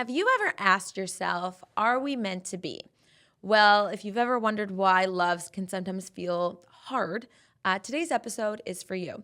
Have you ever asked yourself, are we meant to be? Well, if you've ever wondered why loves can sometimes feel hard, today's episode is for you.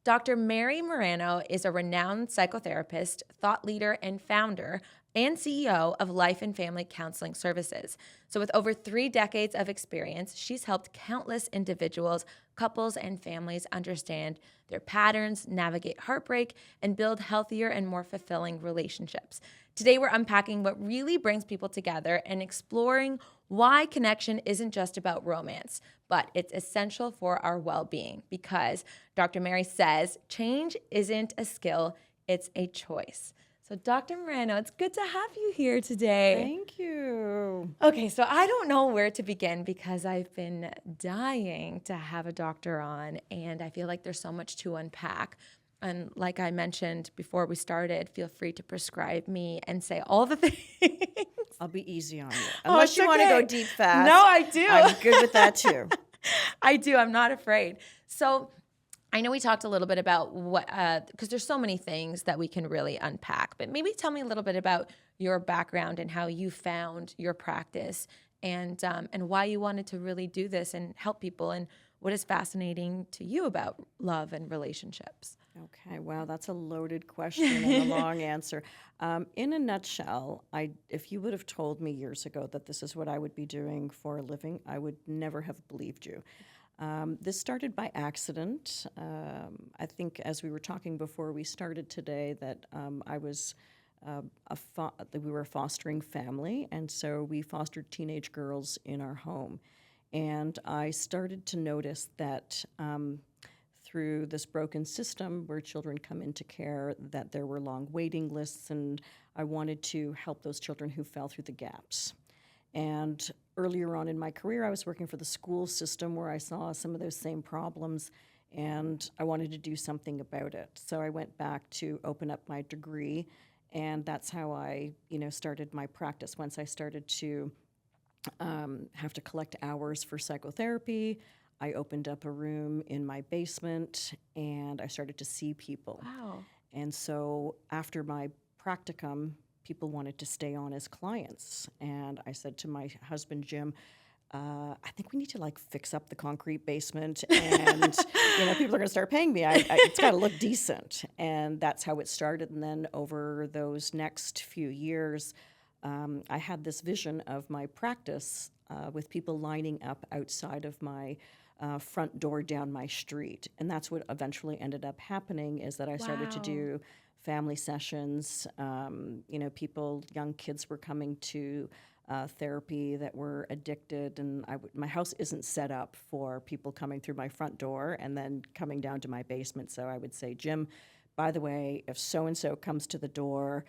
Dr. Mary Marano is a renowned psychotherapist, thought leader, and founder and CEO of Life and Family Counseling Services. So, with over 3 decades of experience, she's helped countless individuals, couples, and families understand their patterns, navigate heartbreak, and build healthier and more fulfilling relationships. Today, we're unpacking what really brings people together and exploring why connection isn't just about romance, but it's essential for our well-being because Dr. Mary says change isn't a skill, it's a choice. So Dr. Marano, it's good to have you here today. Thank you. Okay, so I don't know where to begin because I've been dying to have a doctor on, and I feel like there's so much to unpack. And like I mentioned before we started, feel free to prescribe me and say all the things. I'll be easy on you. Unless you want to okay. go deep fast. No, I do. I'm good with that too. I do. I'm not afraid. So I know we talked a little bit about what, because there's so many things that we can really unpack, but maybe tell me a little bit about your background and how you found your practice and why you wanted to really do this and help people and what is fascinating to you about love and relationships. Okay, wow, that's a loaded question and a long answer. In a nutshell, if you would have told me years ago that this is what I would be doing for a living, I would never have believed you. This started by accident. I think as we were talking before we started today that I was that we were a fostering family, and so we fostered teenage girls in our home. And I started to notice that through this broken system where children come into care, that there were long waiting lists, and I wanted to help those children who fell through the gaps. And earlier on in my career, I was working for the school system where I saw some of those same problems, and I wanted to do something about it. So I went back to open up my degree, and that's how I, started my practice. Once I started to have to collect hours for psychotherapy, I opened up a room in my basement, and I started to see people. Wow. And so after my practicum, people wanted to stay on as clients. And I said to my husband, Jim, I think we need to fix up the concrete basement and, people are going to start paying me. It's got to look decent. And that's how it started. And then over those next few years, I had this vision of my practice with people lining up outside of my front door down my street. And that's what eventually ended up happening is that I started to do family sessions. People, young kids were coming to therapy that were addicted, and my house isn't set up for people coming through my front door and then coming down to my basement. So I would say, Jim, by the way, if so-and-so comes to the door,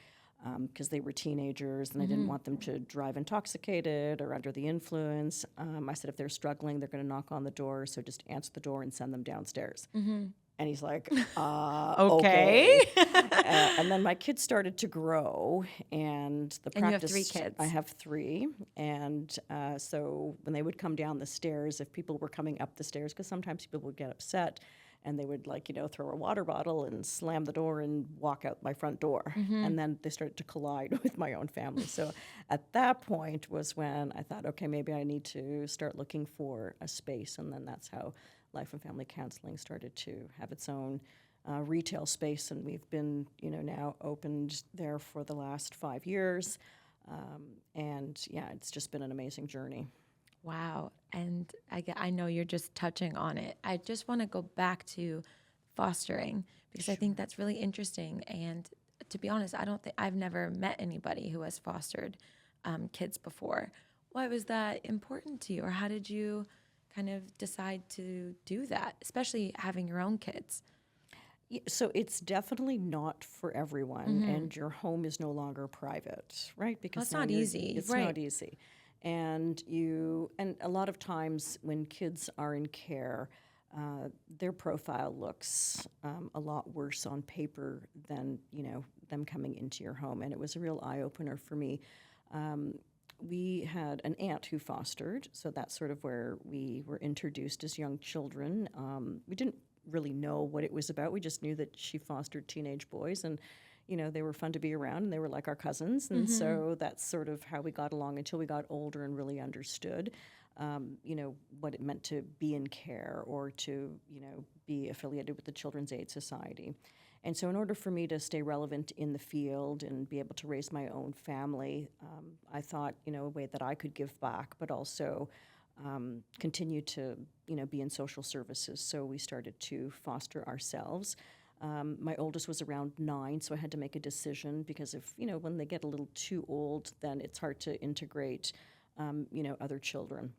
because they were teenagers and I didn't want them to drive intoxicated or under the influence. I said, if they're struggling, they're going to knock on the door, so just answer the door and send them downstairs. And he's like, okay. And then my kids started to grow, and the practice. And you have 3 kids. I have 3, and so when they would come down the stairs, if people were coming up the stairs, because sometimes people would get upset, and they would throw a water bottle and slam the door and walk out my front door. And then they started to collide with my own family. So at that point was when I thought, okay, maybe I need to start looking for a space. And then that's how Life and Family Counseling started to have its own retail space. And we've been, now opened there for the last 5 years. And yeah, it's just been an amazing journey. Wow. And I know you're just touching on it. I just want to go back to fostering because I think that's really interesting. And to be honest, I've never met anybody who has fostered kids before. Why was that important to you? Or how did you kind of decide to do that, especially having your own kids? So it's definitely not for everyone, and your home is no longer private, right? Because it's not easy. It's right. not easy. And a lot of times when kids are in care, their profile looks a lot worse on paper than them coming into your home. And it was a real eye opener for me. We had an aunt who fostered, so that's sort of where we were introduced as young children. We didn't really know what it was about. We just knew that she fostered teenage boys, and they were fun to be around, and they were like our cousins. And so that's sort of how we got along until we got older and really understood, what it meant to be in care or to, be affiliated with the Children's Aid Society. And so in order for me to stay relevant in the field and be able to raise my own family, I thought, a way that I could give back, but also continue to, be in social services. So we started to foster ourselves. My oldest was around 9, so I had to make a decision because if, when they get a little too old, then it's hard to integrate, other children.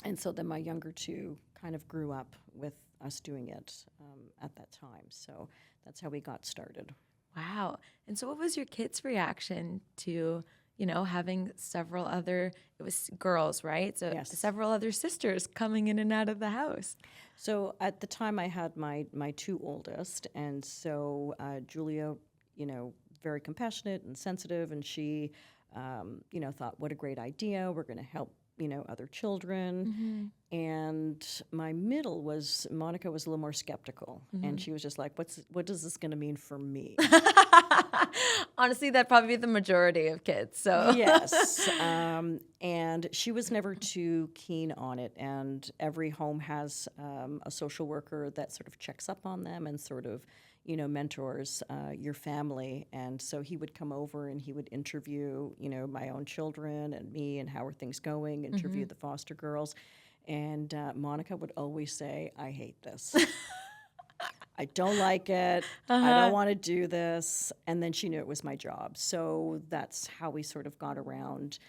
And so then my younger 2 kind of grew up with us doing it at that time. So that's how we got started. Wow. And so what was your kids' reaction to, having several other, it was girls, right? So Yes. several other sisters coming in and out of the house. So at the time I had my 2 oldest, and so Julia, very compassionate and sensitive, and she, thought, what a great idea. We're going to help, other children. And my middle Monica was a little more skeptical, and she was just like, what is this going to mean for me? Honestly, that'd probably be the majority of kids. So Yes. And she was never too keen on it. And every home has a social worker that sort of checks up on them and sort of, mentors your family. And so he would come over and he would interview, my own children and me and how are things going, interview the foster girls. And Monica would always say, I hate this. I don't like it. I don't want to do this. And then she knew it was my job. So that's how we sort of got around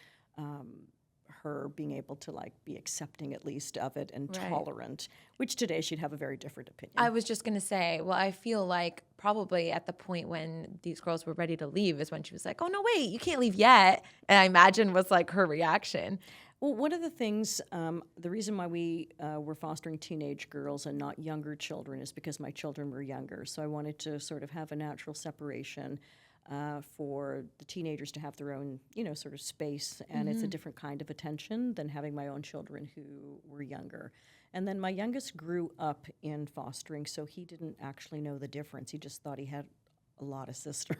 her being able to be accepting at least of it and Right. tolerant, which today she'd have a very different opinion. I was just going to say, well, I feel like probably at the point when these girls were ready to leave is when she was like, oh, no, wait, you can't leave yet. And I imagine was like her reaction. Well, one of the things, the reason why we were fostering teenage girls and not younger children is because my children were younger. So I wanted to sort of have a natural separation for the teenagers to have their own, sort of space. And it's a different kind of attention than having my own children who were younger. And then my youngest grew up in fostering, so he didn't actually know the difference. He just thought he had a lot of sisters,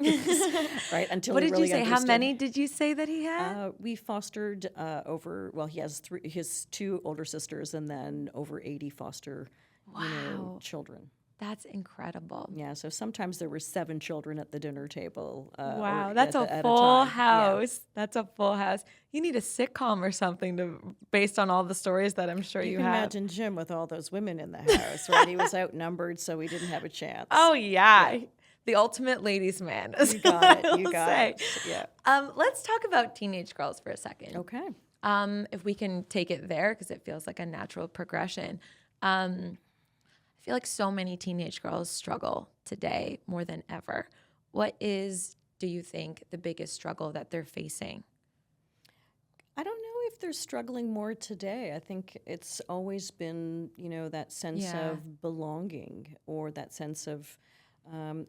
right? Until What he did really you say? How understood. many did you say that he had? We fostered he has his 2 older sisters and then over 80 foster, Wow. children. That's incredible. Yeah, so sometimes there were 7 children at the dinner table. Wow, or that's at a a full time. Yeah. house. That's a full house. You need a sitcom or something based on all the stories that I'm sure You you can have. imagine Jim with all those women in the house, right? He was outnumbered, so he didn't have a chance. Oh yeah. The ultimate ladies' man. You got it. You I'll got say. it. Yeah. Let's talk about teenage girls for a second. Okay. If we can take it there, because it feels like a natural progression. I feel like so many teenage girls struggle today more than ever. What is, do you think, the biggest struggle that they're facing? I don't know if they're struggling more today. I think it's always been, that sense Yeah. of belonging or that sense of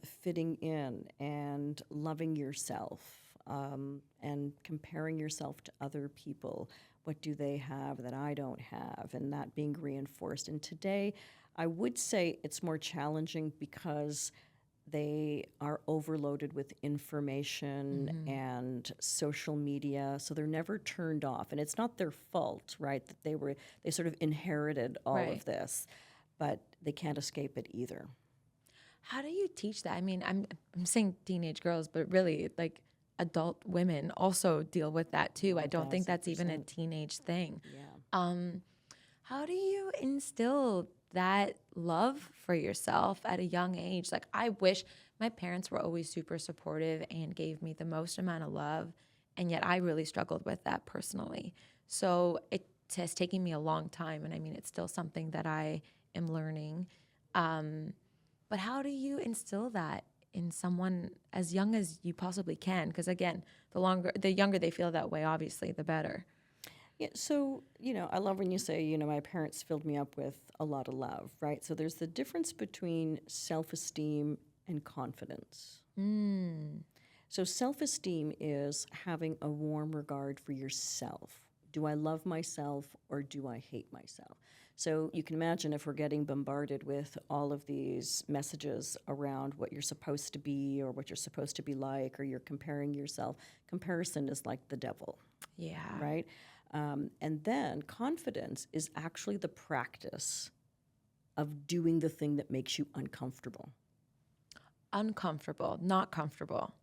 fitting in and loving yourself and comparing yourself to other people. What do they have that I don't have? And that being reinforced. And today, I would say it's more challenging because they are overloaded with information and social media, so they're never turned off. And it's not their fault, right, that they sort of inherited all Right. of this, but they can't escape it either. How do you teach that? I mean, I'm saying teenage girls, but really, like adult women also deal with that too. I don't think that's even a 1000%. teenage thing. Yeah. How do you instill that love for yourself at a young age? Like, I wish my parents were always super supportive and gave me the most amount of love, and yet I really struggled with that personally. So it has taken me a long time, and I mean, it's still something that I am learning. But how do you instill that in someone as young as you possibly can? Because again, the younger they feel that way, obviously, the better. Yeah, so, I love when you say, my parents filled me up with a lot of love, right? So there's the difference between self-esteem and confidence. So self-esteem is having a warm regard for yourself, Do I love myself or do I hate myself? So you can imagine if we're getting bombarded with all of these messages around what you're supposed to be or what you're supposed to be like, or you're comparing yourself. Comparison is like the devil, Yeah. right? And then confidence is actually the practice of doing the thing that makes you uncomfortable. Uncomfortable, not comfortable.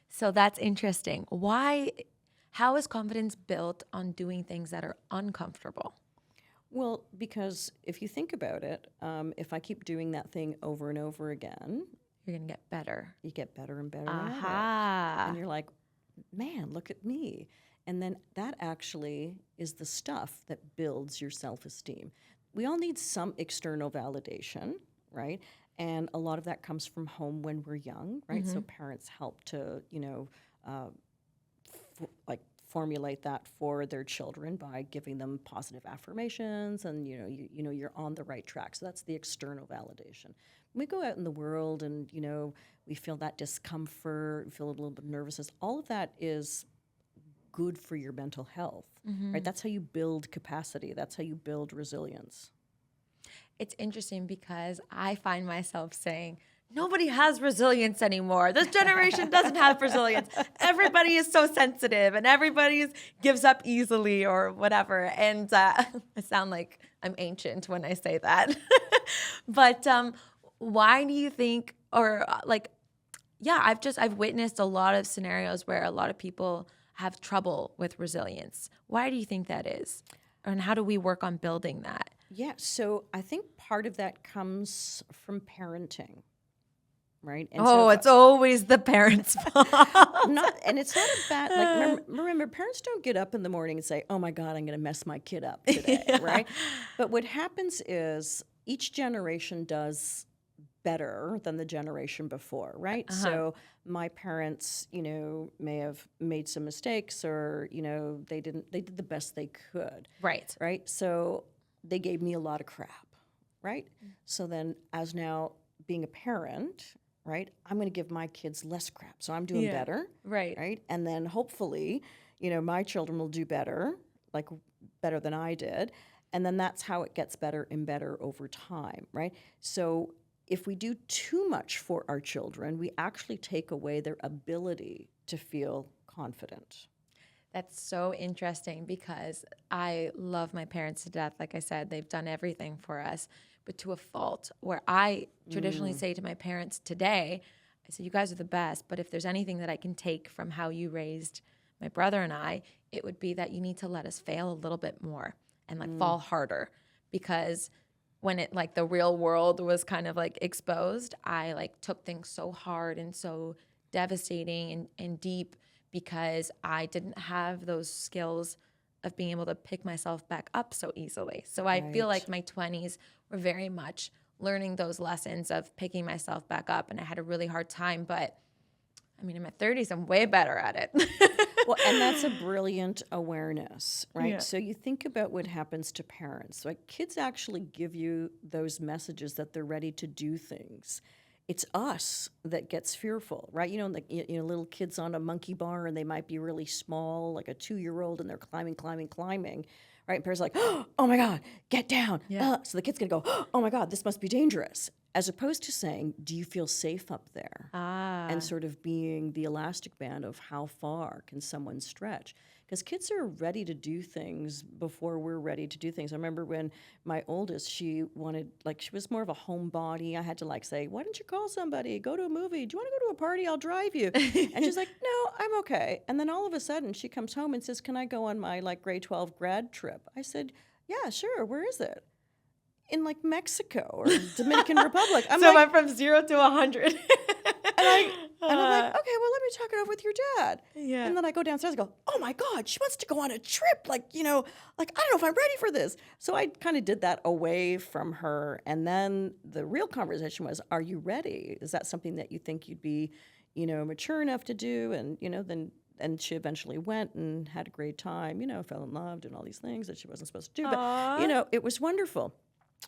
So that's interesting. How is confidence built on doing things that are uncomfortable? Well, because if you think about it, if I keep doing that thing over and over again, You're going to get better. you get better and better at it. Aha. And you're like, man, look at me. And then that actually is the stuff that builds your self-esteem. We all need some external validation, right? And a lot of that comes from home when we're young, right? So parents help to, formulate that for their children by giving them positive affirmations, and you're on the right track. So that's the external validation. When we go out in the world and we feel that discomfort, feel a little bit of nervousness, all of that is good for your mental health, right? That's how you build capacity. That's how you build resilience. It's interesting because I find myself saying, nobody has resilience anymore. This generation doesn't have resilience. Everybody is so sensitive and everybody gives up easily or whatever. And I sound like I'm ancient when I say that. But why do you think, I've witnessed a lot of scenarios where a lot of people have trouble with resilience. Why do you think that is? And how do we work on building that? Yeah, so I think part of that comes from parenting. Right? And it's always the parents' fault. And it's not a bad, remember, parents don't get up in the morning and say, oh my God, I'm going to mess my kid up today, right? But what happens is each generation does better than the generation before, right? So my parents, may have made some mistakes, or, they did the best they could. Right. Right? So they gave me a lot of crap, right? So then as now being a parent, right, I'm going to give my kids less crap. So I'm doing better. Right. And then hopefully, my children will do better, like better than I did. And then that's how it gets better and better over time, right? So if we do too much for our children, we actually take away their ability to feel confident. That's so interesting because I love my parents to death. Like I said, they've done everything for us, but to a fault, where I traditionally say to my parents today, I said, you guys are the best, but if there's anything that I can take from how you raised my brother and I, it would be that you need to let us fail a little bit more and fall harder, because when the real world was kind of exposed, I took things so hard and so devastating and deep, because I didn't have those skills of being able to pick myself back up so easily. So I feel like my 20s were very much learning those lessons of picking myself back up, and I had a really hard time. But I mean, in my 30s, I'm way better at it. Well, and that's a brilliant awareness, right? Yeah. So you think about what happens to parents. Like, kids actually give you those messages that they're ready to do things. It's us that gets fearful, right? Little kids on a monkey bar, and they might be really small, like a 2-year-old, and they're climbing, right? And parents are like, oh my God, get down. Yeah. So the kid's gonna go, oh my God, this must be dangerous. As opposed to saying, do you feel safe up there? And sort of being the elastic band of how far can someone stretch. Because kids are ready to do things before we're ready to do things. I remember when my oldest, she was more of a homebody. I had to say, why don't you call somebody, go to a movie? Do you want to go to a party? I'll drive you. And she's like, no, I'm okay. And then all of a sudden she comes home and says, can I go on my grade 12 grad trip? I said, yeah, sure. Where is it? In Mexico or Dominican Republic. So I went from 0 to 100. And I'm like, okay, well, let me talk it over with your dad. Yeah. And then I go downstairs and go, oh my God, she wants to go on a trip. I don't know if I'm ready for this. So I kind of did that away from her. And then the real conversation was, are you ready? Is that something that you think you'd be, mature enough to do? And, and she eventually went and had a great time, fell in love, doing all these things that she wasn't supposed to do. Aww. But, it was wonderful,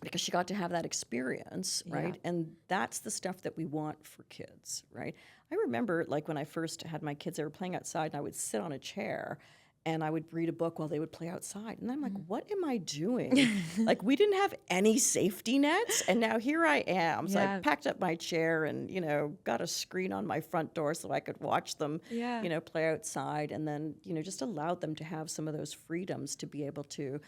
because she got to have that experience, right? Yeah. And that's the stuff that we want for kids, right? I remember when I first had my kids, they were playing outside, and I would sit on a chair, and I would read a book while they would play outside. And I'm like, what am I doing? Like, we didn't have any safety nets, and now here I am. So I Yeah. packed up my chair and, got a screen on my front door so I could watch them, Yeah. play outside, and then, just allowed them to have some of those freedoms to be able to,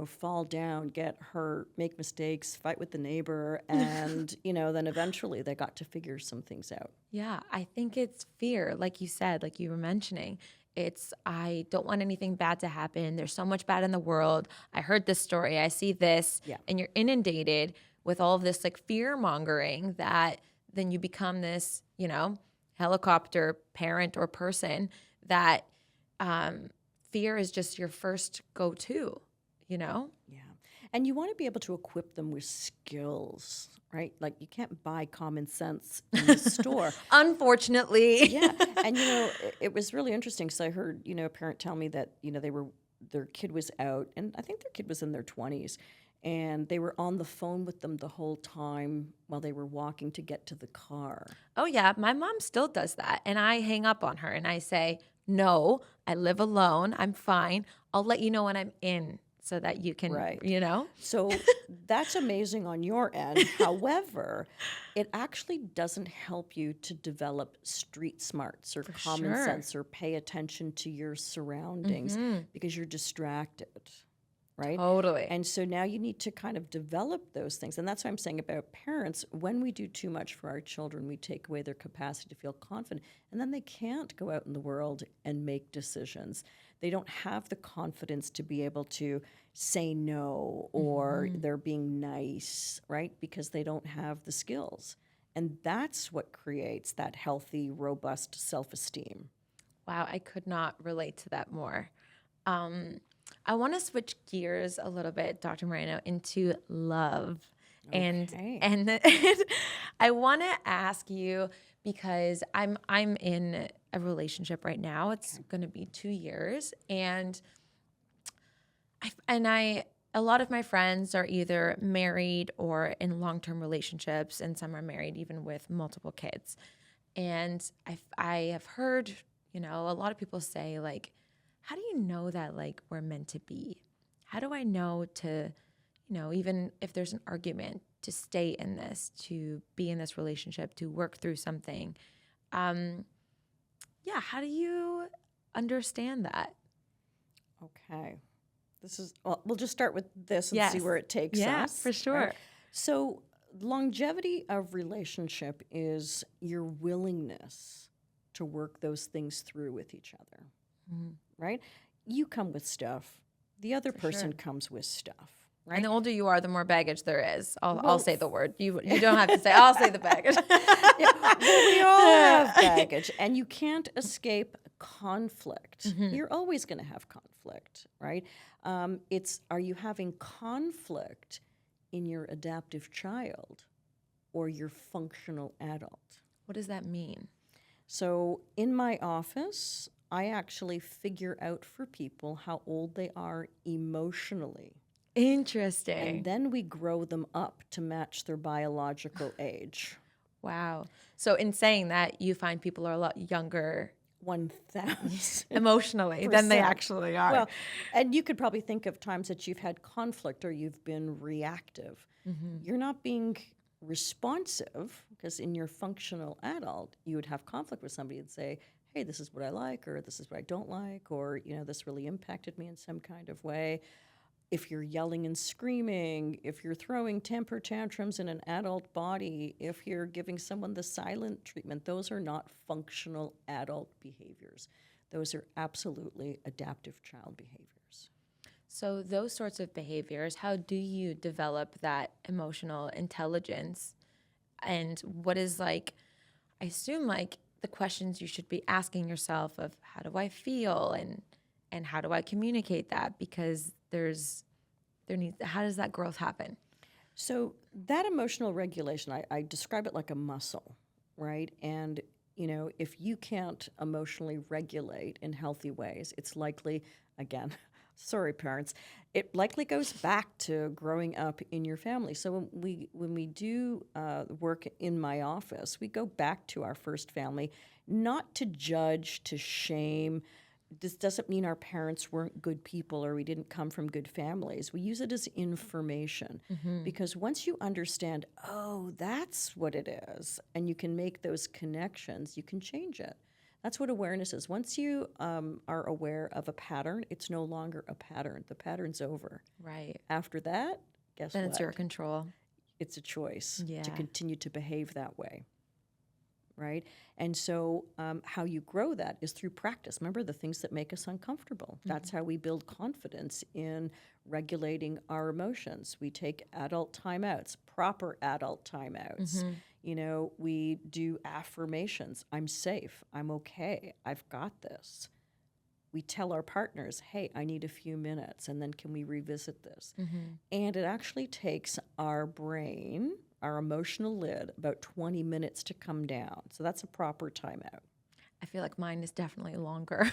fall down, get hurt, make mistakes, fight with the neighbor, and, then eventually they got to figure some things out. Yeah, I think it's fear, like you said, like you were mentioning. I don't want anything bad to happen. There's so much bad in the world. I heard this story. I see this. Yeah. And you're inundated with all of this like fear mongering that then you become this, helicopter parent or person that fear is just your first go-to, Yeah. And you want to be able to equip them with skills, right? Like, you can't buy common sense in the store. Unfortunately. Yeah. And, it was really interesting because I heard, a parent tell me that, their kid was out, and I think their kid was in their 20s, and they were on the phone with them the whole time while they were walking to get to the car. Oh, yeah. My mom still does that. And I hang up on her and I say, no, I live alone. I'm fine. I'll let you know when I'm in so that you can, Right. So that's amazing on your end. However, it actually doesn't help you to develop street smarts or common sure. sense or pay attention to your surroundings because you're distracted. Right? Totally. And so now you need to kind of develop those things. And that's what I'm saying about parents. When we do too much for our children, we take away their capacity to feel confident. And then they can't go out in the world and make decisions. They don't have the confidence to be able to say no, or they're being nice, right? Because they don't have the skills. And that's what creates that healthy, robust self-esteem. Wow, I could not relate to that more. I want to switch gears a little bit, Dr. Marano, into love. Okay. And I want to ask you, because I'm in a relationship right now. It's going to be 2 years, and a lot of my friends are either married or in long-term relationships, and some are married even with multiple kids. And I have heard, a lot of people say, like, how do you know that, like, we're meant to be? How do I know to, even if there's an argument, to stay in this, to be in this relationship, to work through something? Yeah, how do you understand that? Okay. We'll just start with this and see Yes. where it takes us. Yeah, for sure. Right? So, longevity of relationship is your willingness to work those things through with each other, right? You come with stuff. The other person sure. comes with stuff, right? And the older you are, the more baggage there is. I'll Well, say the word. You don't have to say. I'll say the baggage. Well, we all have baggage, and you can't escape conflict. You're always going to have conflict, right? Are you having conflict in your adaptive child or your functional adult? What does that mean? So in my office, I actually figure out for people how old they are emotionally. Interesting. And then we grow them up to match their biological age. Wow. So in saying that, you find people are a lot younger 1,000. emotionally than they Percent. actually are. Well, and you could probably think of times that you've had conflict or you've been reactive. You're not being responsive, because in your functional adult, you would have conflict with somebody and say, hey, this is what I like, or this is what I don't like, or, this really impacted me in some kind of way. If you're yelling and screaming, if you're throwing temper tantrums in an adult body, if you're giving someone the silent treatment, those are not functional adult behaviors. Those are absolutely adaptive child behaviors. So those sorts of behaviors, how do you develop that emotional intelligence? And what is, like, I assume, like, the questions you should be asking yourself of how do I feel and how do I communicate that? Because how does that growth happen? So that emotional regulation, I describe it like a muscle, right? And, if you can't emotionally regulate in healthy ways, it's likely, again, sorry, parents, it likely goes back to growing up in your family. So when we do work in my office, we go back to our first family, not to judge, to shame, This doesn't mean our parents weren't good people or we didn't come from good families. We use it as information because once you understand, oh, that's what it is, and you can make those connections, you can change it. That's what awareness is. Once you are aware of a pattern, it's no longer a pattern. The pattern's over. Right. After that, guess Then what? it's your control. It's a choice Yeah. to continue to behave that way. Right? And so how you grow that is through practice. Remember the things that make us uncomfortable. That's how we build confidence in regulating our emotions. We take adult timeouts, proper adult timeouts. You know, we do affirmations. I'm safe. I'm okay. I've got this. We tell our partners, hey, I need a few minutes, and then can we revisit this? And it actually takes our brain, our emotional lid, about 20 minutes to come down. So that's a proper timeout. I feel like mine is definitely longer.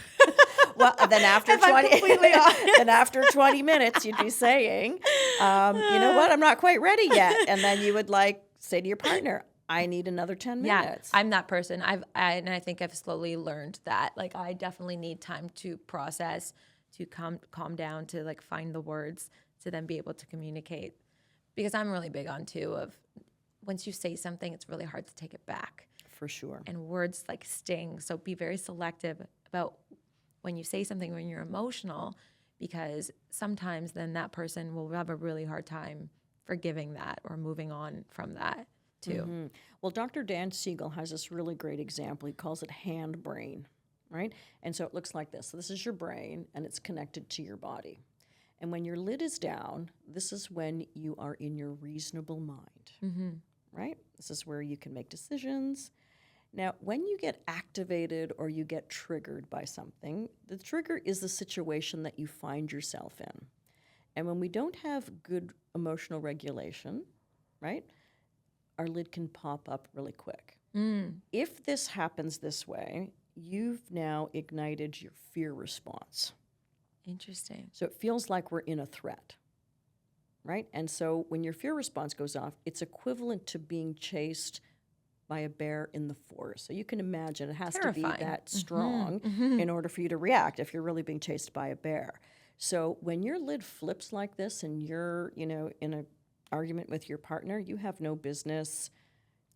Well, then after If I'm 20, completely honest. then after 20 minutes, you'd be saying, you know what, I'm not quite ready yet. And then you would like say to your partner, I need another 10 minutes. Yeah, I'm that person. And I think I've slowly learned that. Like, I definitely need time to process, to calm down, to like find the words, to then be able to communicate. Because I'm really big on too of once you say something, it's really hard to take it back. For sure. And words like sting. So be very selective about when you say something when you're emotional, because sometimes then that person will have a really hard time forgiving that or moving on from that too. Well, Dr. Dan Siegel has this really great example. He calls it hand brain, right? And so it looks like this. So this is your brain, and it's connected to your body. And when your lid is down, this is when you are in your reasonable mind, right? This is where you can make decisions. Now, when you get activated or you get triggered by something, the trigger is the situation that you find yourself in. And when we don't have good emotional regulation, right, our lid can pop up really quick. If this happens this way, you've now ignited your fear response. Interesting. So it feels like we're in a threat, right? And so when your fear response goes off, it's equivalent to being chased by a bear in the forest. So you can imagine it has to be Terrifying. that strong in order for you to react if you're really being chased by a bear. So when your lid flips like this and you're, you know, in an argument with your partner, you have no business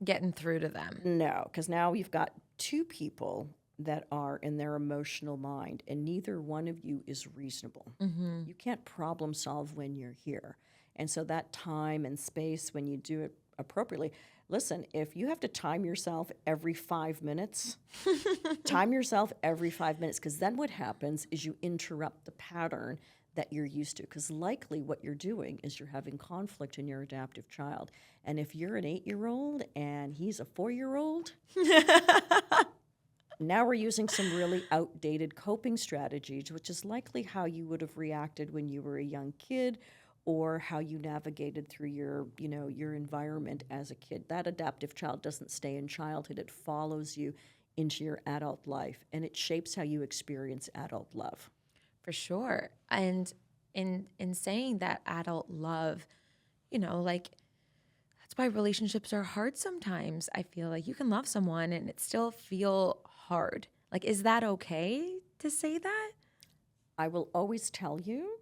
Getting through to them. No, because now you've got two people that are in their emotional mind, and neither one of you is reasonable. You can't problem solve when you're here. And so that time and space when you do it appropriately, listen, if you have to time yourself every 5 minutes, time yourself every 5 minutes, because then what happens is you interrupt the pattern that you're used to, because likely what you're doing is you're having conflict in your adaptive child. And if you're an 8-year-old and he's a 4-year-old, now we're using some really outdated coping strategies, which is likely how you would have reacted when you were a young kid or how you navigated through your, you know, your environment as a kid. That adaptive child doesn't stay in childhood. It follows you into your adult life, and it shapes how you experience adult love. For sure. And in saying that adult love, you know, like that's why relationships are hard sometimes. I feel like you can love someone and it still feel hard. Like, is that okay to say that? I will always tell you,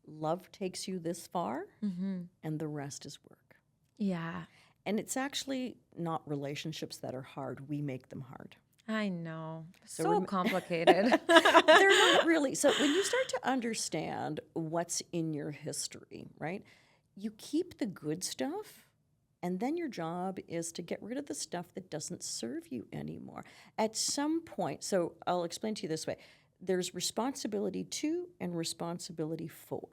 love takes you this far, and the rest is work. Yeah. And it's actually not relationships that are hard. We make them hard. I know. So So complicated. They're not really. So when you start to understand what's in your history, right, you keep the good stuff, and then your job is to get rid of the stuff that doesn't serve you anymore. At some point, so I'll explain to you this way. There's responsibility to and responsibility for.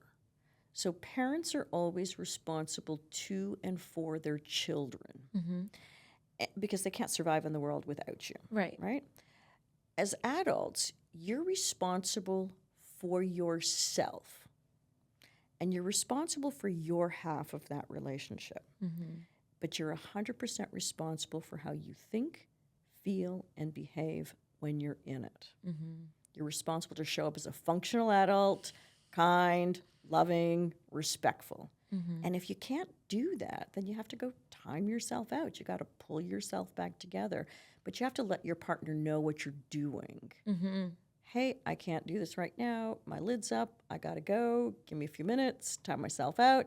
So parents are always responsible to and for their children because they can't survive in the world without you. Right. Right? As adults, you're responsible for yourself. And you're responsible for your half of that relationship. But you're 100% responsible for how you think, feel, and behave when you're in it. You're responsible to show up as a functional adult, kind, loving, respectful. And if you can't do that, then you have to go time yourself out. You got to pull yourself back together. But you have to let your partner know what you're doing. hey, I can't do this right now. My lid's up. I got to go. Give me a few minutes, time myself out.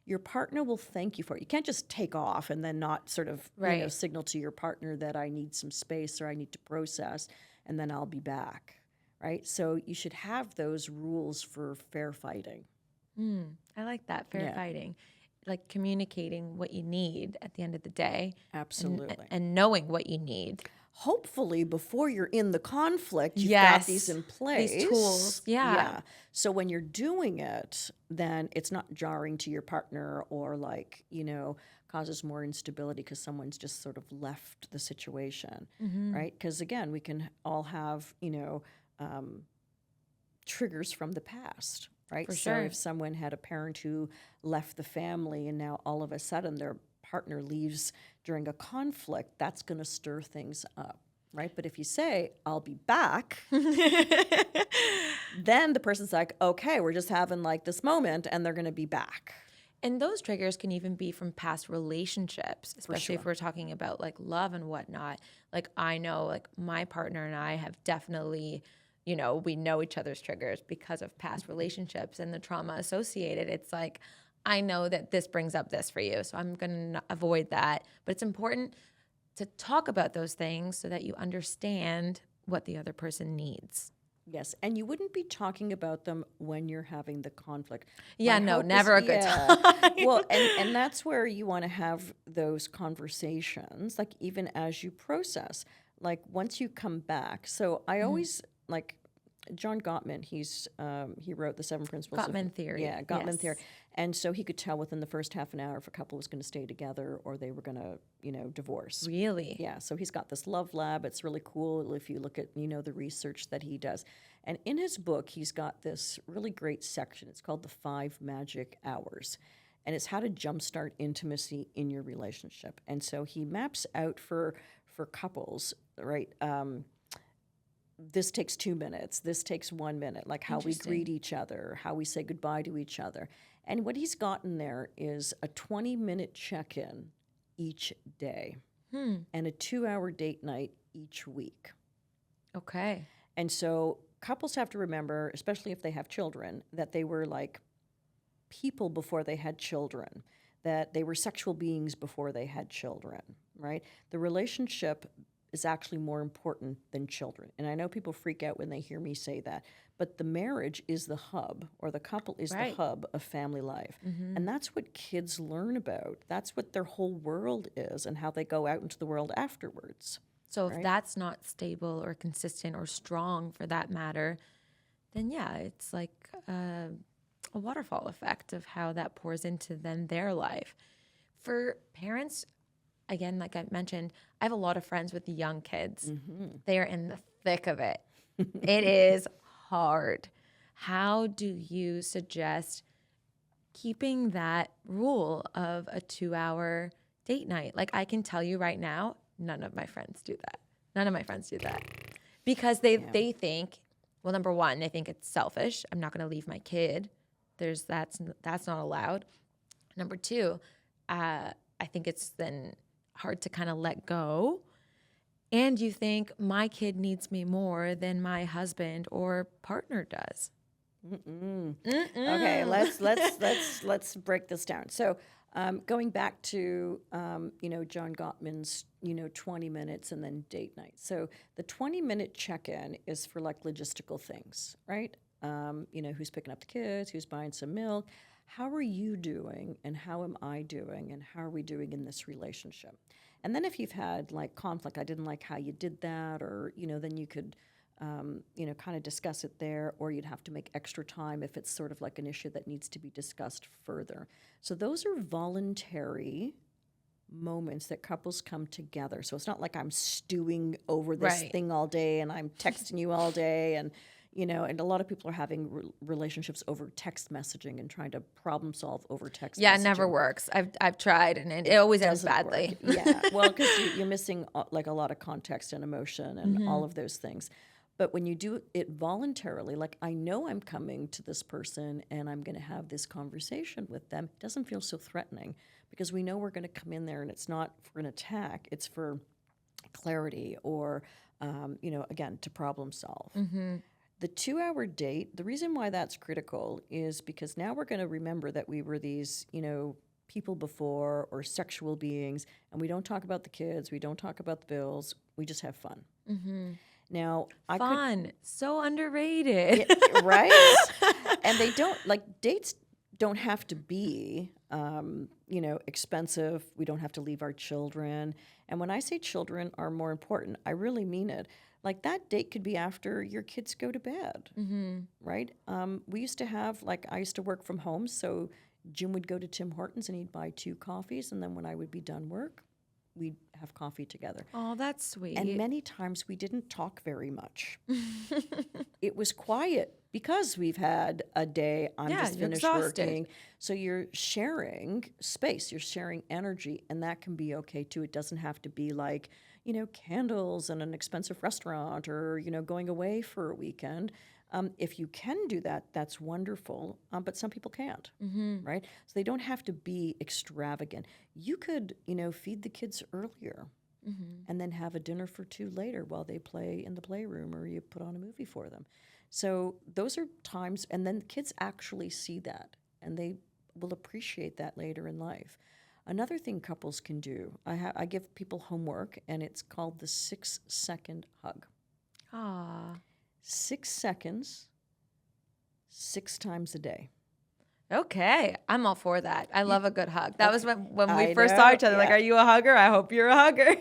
Your partner will thank you for it. You can't just take off and then not sort of, Right. signal to your partner that I need some space or I need to process and then I'll be back, right? So you should have those rules for fair fighting. I like that, fair Yeah, fighting. Like communicating what you need at the end of the day absolutely. and knowing what you need. Hopefully before you're in the conflict, you've got these Yes. in These place. tools. Yeah. Yeah. So when you're doing it, then it's not jarring to your partner or like, causes more instability because someone's just sort of left the situation, right? Because again, we can all have, triggers from the past, right? For So sure. if someone had a parent who left the family and now all of a sudden their partner leaves during a conflict, that's going to stir things up, right? But if you say, I'll be back, then the person's like, okay, we're just having like this moment and they're going to be back. And those triggers can even be from past relationships, especially if sure. we're talking about like love and whatnot. Like I know like my partner and I have definitely, we know each other's triggers because of past relationships and the trauma associated. It's like, I know that this brings up this for you, so I'm going to avoid that. But it's important to talk about those things so that you understand what the other person needs. Yes, and you wouldn't be talking about them when you're having the conflict. Yeah, My no, hope is, never a good time. well, and that's where you want to have those conversations, like even as you process, like once you come back. So I always like John Gottman. He wrote the Seven Principles of Gottman theory. Yeah, Gottman Yes. theory, and so he could tell within the first half an hour if a couple was going to stay together or they were going to, divorce. Really? Yeah, so he's got this love lab. It's really cool if you look at, the research that he does. And in his book, he's got this really great section. It's called the 5 Magic Hours. And it's how to jumpstart intimacy in your relationship. And so he maps out for couples, right? This takes 2 minutes. This takes 1 minute, like how we greet each other, how we say goodbye to each other. And what he's gotten there is a 20-minute check-in each day and a 2-hour date night each week. Okay. And so couples have to remember, especially if they have children, that they were like people before they had children, that they were sexual beings before they had children, right? The relationship is actually more important than children. And I know people freak out when they hear me say that, but the marriage is the hub, or the couple is the hub of family life. And that's what kids learn about. That's what their whole world is and how they go out into the world afterwards. So if that's not stable or consistent or strong for that matter, then yeah, it's like a waterfall effect of how that pours into then their life. For parents, again, like I mentioned, I have a lot of friends with young kids. They are in the thick of it. It is hard. How do you suggest keeping that rule of a 2-hour date night? Like I can tell you right now, none of my friends do that. None of my friends do that because they think, well, number one, they think it's selfish. I'm not going to leave my kid. That's not allowed. Number two, I think it's then hard to kind of let go. And you think my kid needs me more than my husband or partner does. Okay, let's break this down. So, going back to John Gottman's 20 minutes and then date night. So the 20-minute check-in is for like logistical things, right? Who's picking up the kids, who's buying some milk, how are you doing, and how am I doing, and how are we doing in this relationship? And then if you've had like conflict, I didn't like how you did that, or then you could kind of discuss it there, or you'd have to make extra time if it's sort of like an issue that needs to be discussed further. So those are voluntary moments that couples come together. So it's not like I'm stewing over this thing all day and I'm texting you all day, and and a lot of people are having relationships over text messaging and trying to problem solve over text messaging. It never works. I've tried, and it always ends badly. Yeah, well, because you're missing like a lot of context and emotion and all of those things. But when you do it voluntarily, like I know I'm coming to this person and I'm going to have this conversation with them, it doesn't feel so threatening because we know we're going to come in there and it's not for an attack, it's for clarity or, again, to problem solve. The 2-hour date, the reason why that's critical is because now we're going to remember that we were these, people before or sexual beings, and we don't talk about the kids, we don't talk about the bills, we just have fun. Now, Fun. So underrated. right? And they don't, dates don't have to be, expensive. We don't have to leave our children. And when I say children are more important, I really mean it. Like that date could be after your kids go to bed, right? We used to have, I used to work from home, so Jim would go to Tim Hortons and he'd buy 2 coffees, and then when I would be done work, we'd have coffee together. Oh, that's sweet. And many times we didn't talk very much. It was quiet because we've had a day, I'm just finished working. So you're sharing space, you're sharing energy, and that can be okay too. It doesn't have to be candles and an expensive restaurant or, going away for a weekend. If you can do that, that's wonderful, but some people can't, right? So they don't have to be extravagant. You could, feed the kids earlier and then have a dinner for 2 later while they play in the playroom or you put on a movie for them. So those are times, and then the kids actually see that, and they will appreciate that later in life. Another thing couples can do, I give people homework, and it's called the 6-second hug. Ah. 6 seconds, 6 times a day. Okay. I'm all for that. I love a good hug. That was when we I first know, saw each other. Like, yeah. are you a hugger? I hope you're a hugger.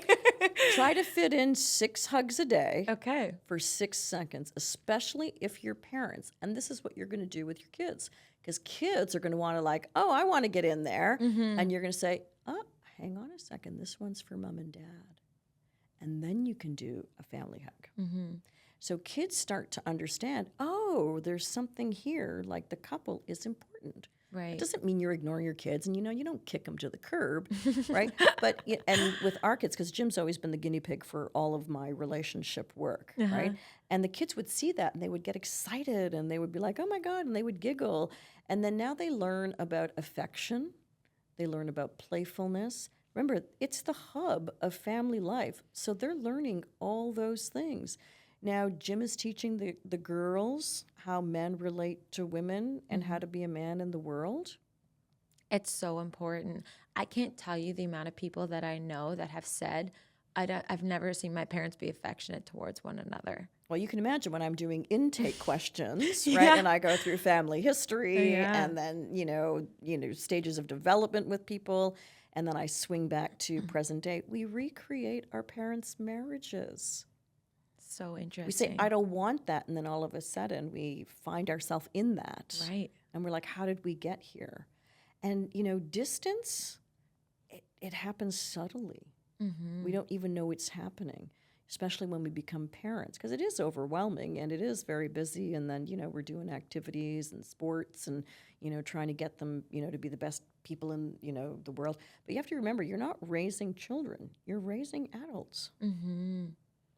Try to fit in 6 hugs a day Okay. for 6 seconds, especially if you're parents. And this is what you're going to do with your kids. Because kids are going to want to I want to get in there. And you're going to say, oh, hang on a second. This one's for mom and dad. And then you can do a family hug. So kids start to understand, oh, there's something here, like the couple is important. Right. It doesn't mean you're ignoring your kids, and you don't kick them to the curb, right? But and with our kids, because Jim's always been the guinea pig for all of my relationship work, right? And the kids would see that, and they would get excited, and they would be like, "Oh my God!" and they would giggle. And then now they learn about affection, they learn about playfulness. Remember, it's the hub of family life, so they're learning all those things. Now, Jim is teaching the girls how men relate to women and how to be a man in the world. It's so important. I can't tell you the amount of people that I know that have said, I've never seen my parents be affectionate towards one another. Well, you can imagine when I'm doing intake questions, right? Yeah. And I go through family history and then, stages of development with people. And then I swing back to present day. We recreate our parents' marriages. So interesting. We say, I don't want that. And then all of a sudden we find ourselves in that. Right. And we're like, how did we get here? And, distance, it happens subtly. We don't even know it's happening, especially when we become parents, because it is overwhelming and it is very busy. And then, we're doing activities and sports and, trying to get them, to be the best people in, the world. But you have to remember, you're not raising children. You're raising adults.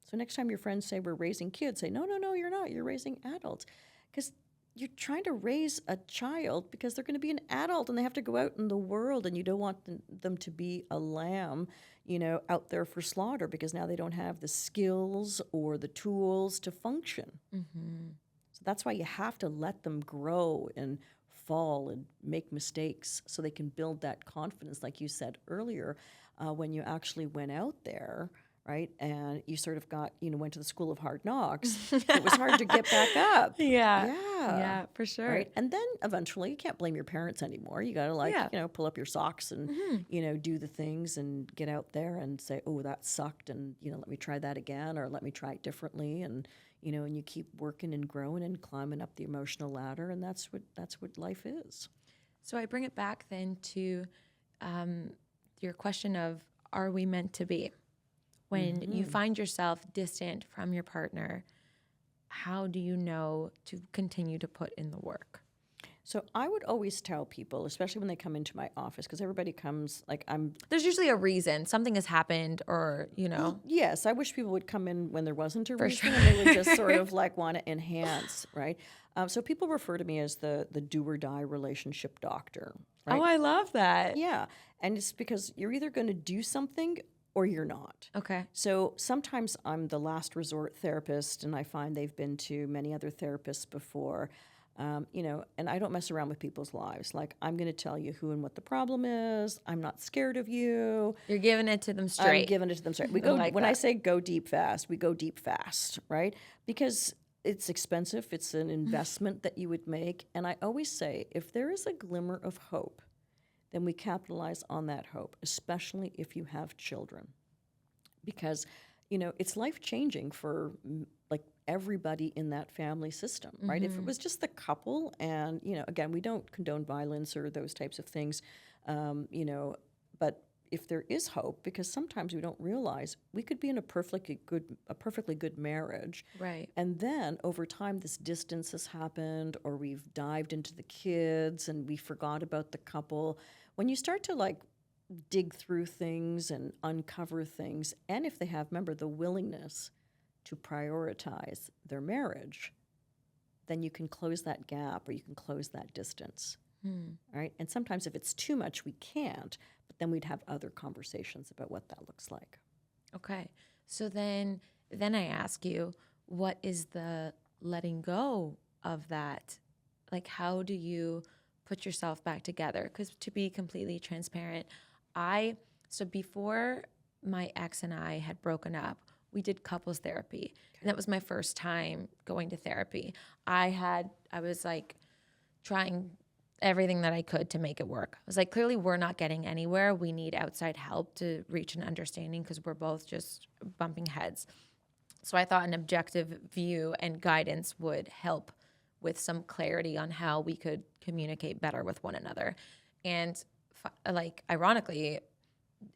So next time your friends say we're raising kids, say, no, you're not. You're raising adults. Because you're trying to raise a child because they're going to be an adult and they have to go out in the world, and you don't want them to be a lamb, out there for slaughter because now they don't have the skills or the tools to function. So that's why you have to let them grow and fall and make mistakes so they can build that confidence, like you said earlier, when you actually went out there. Right, and you sort of went to the school of hard knocks. It was hard to get back up. Yeah, for sure. Right, and then eventually you can't blame your parents anymore. You got to pull up your socks and do the things and get out there and say, oh, that sucked, and let me try that again, or let me try it differently, and and you keep working and growing and climbing up the emotional ladder, and that's what life is. So I bring it back then to your question of, are we meant to be? When you find yourself distant from your partner, how do you know to continue to put in the work? So I would always tell people, especially when they come into my office, because everybody comes There's usually a reason. Something has happened, or, Yes, I wish people would come in when there wasn't a reason, sure. and they would just sort of want to enhance, right? So people refer to me as the do or die relationship doctor. Right? Oh, I love that. Yeah, and it's because you're either going to do something or you're not. Okay. So sometimes I'm the last resort therapist, and I find they've been to many other therapists before. And I don't mess around with people's lives. Like, I'm going to tell you who and what the problem is. I'm not scared of you. You're giving it to them I'm straight. giving it to them straight. I like When I that. say go deep fast, we go deep fast, right? Because it's expensive. It's an investment that you would make. And I always say, if there is a glimmer of hope, then we capitalize on that hope, especially if you have children. Because, it's life-changing for like everybody in that family system, right? If it was just the couple and, again, we don't condone violence or those types of things, but if there is hope, because sometimes we don't realize we could be in a perfectly good marriage. Right. And then over time, this distance has happened, or we've dived into the kids and we forgot about the couple. When you start to dig through things and uncover things, and if they have, remember, the willingness to prioritize their marriage, then you can close that gap or you can close that distance. Right? And sometimes if it's too much, we can't, but then we'd have other conversations about what that looks like. Okay. So then I ask you, what is the letting go of that? Like, how do you put yourself back together? Because to be completely transparent, so before my ex and I had broken up, we did couples therapy. And that was my first time going to therapy. I was like trying everything that I could to make it work. I was like, clearly we're not getting anywhere. We need outside help to reach an understanding because we're both just bumping heads. So I thought an objective view and guidance would help with some clarity on how we could communicate better with one another. And ironically,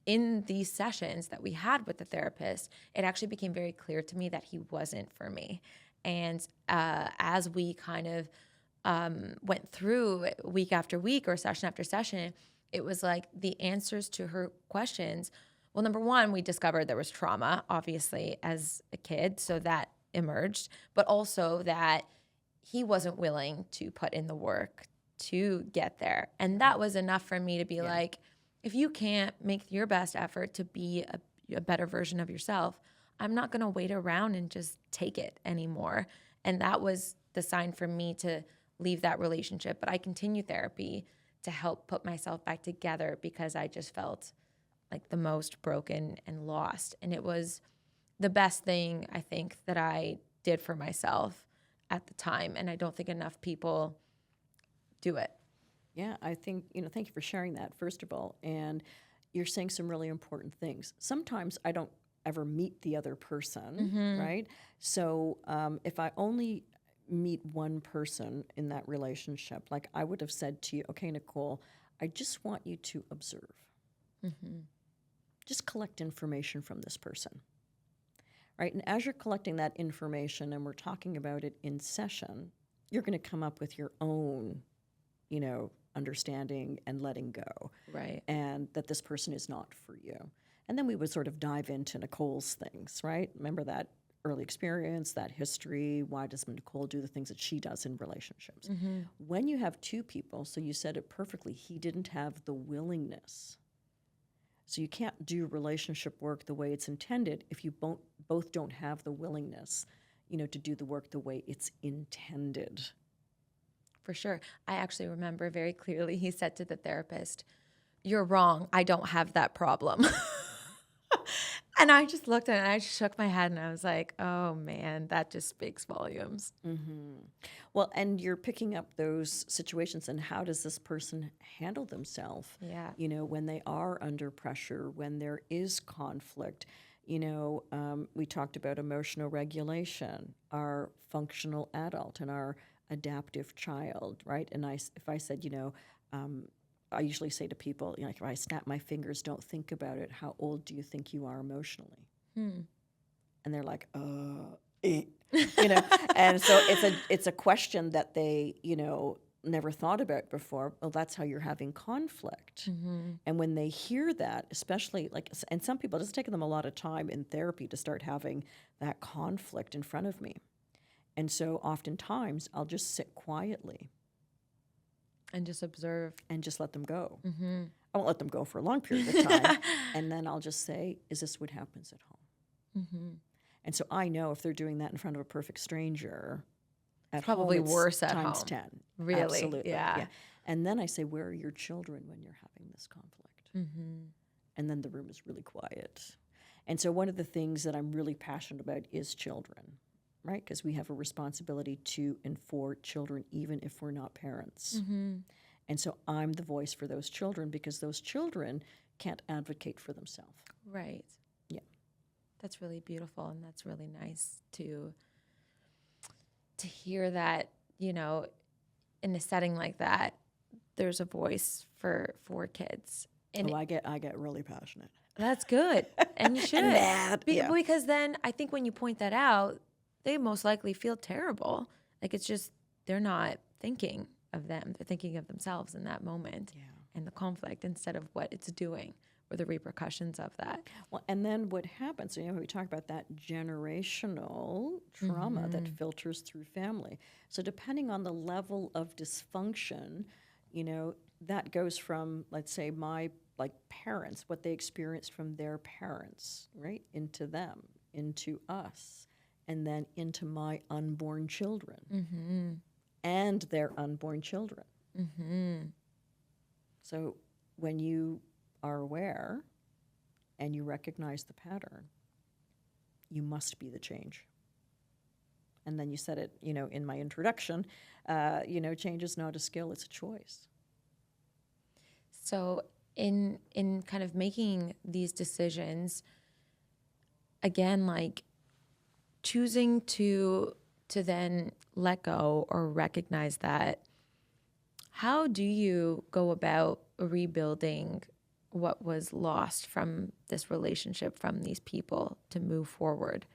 in these sessions that we had with the therapist, it actually became very clear to me that he wasn't for me. And as we kind of went through week after week or session after session, it was like the answers to her questions. Well, number one, we discovered there was trauma, obviously, as a kid, so that emerged, but also that he wasn't willing to put in the work to get there. And that was enough for me to be like, if you can't make your best effort to be a better version of yourself, I'm not going to wait around and just take it anymore. And that was the sign for me to leave that relationship. But I continued therapy to help put myself back together because I just felt like the most broken and lost. And it was the best thing, I think, that I did for myself at the time. And I don't think enough people do it. Yeah, I think, thank you for sharing that, first of all. And you're saying some really important things. Sometimes I don't ever meet the other person, right? So if I only meet one person in that relationship, like I would have said to you, okay, Nicole, I just want you to observe. Just collect information from this person, right? And as you're collecting that information and we're talking about it in session, you're going to come up with your own, understanding and letting go. Right. And that this person is not for you. And then we would sort of dive into Nicole's things, right? Remember that early experience, that history. Why does Nicole do the things that she does in relationships? When you have two people, so you said it perfectly, he didn't have the willingness. So you can't do relationship work the way it's intended if you both don't have the willingness, to do the work the way it's intended. For sure. I actually remember very clearly he said to the therapist, "You're wrong. I don't have that problem." And I just looked at it and I just shook my head and I was like, oh man, that just speaks volumes. Well, and you're picking up those situations and how does this person handle themselves? Yeah. When they are under pressure, when there is conflict. We talked about emotional regulation, our functional adult and our adaptive child, right? And if I said, I usually say to people, if I snap my fingers, don't think about it. How old do you think you are emotionally? And they're like, 8, And so it's a question that they, never thought about before. Well, that's how you're having conflict. And when they hear that, especially and some people, it's taken them a lot of time in therapy to start having that conflict in front of me. And so oftentimes I'll just sit quietly and just observe and just let them go. I won't let them go for a long period of time. And then I'll just say, is this what happens at home? Mm-hmm. And so I know if they're doing that in front of a perfect stranger, at Probably home, it's worse at times home. 10. Really? Absolutely. Yeah. And then I say, where are your children when you're having this conflict? Mm-hmm. And then the room is really quiet. And so one of the things that I'm really passionate about is children, right? Because we have a responsibility to and for children, even if we're not parents. Mm-hmm. And so I'm the voice for those children because those children can't advocate for themselves. Right. Yeah. That's really beautiful, and that's really nice to hear that, you know, in a setting like that, there's a voice for kids. And I get really passionate. that's good. And you should. And mad. Yeah. Because then I think when you point that out, they most likely feel terrible. Like it's just, they're not thinking of them. They're thinking of themselves in that moment and the conflict instead of what it's doing or the repercussions of that. Well, and then what happens, we talk about that generational trauma that filters through family. So depending on the level of dysfunction, that goes from, let's say, my parents, what they experienced from their parents, right, into them, into us, and then into my unborn children and their unborn children. So when you are aware and you recognize the pattern, you must be the change. And then you said it, in my introduction, change is not a skill, it's a choice. So in kind of making these decisions, again, like choosing to then let go or recognize that, how do you go about rebuilding what was lost from this relationship, from these people, to move forward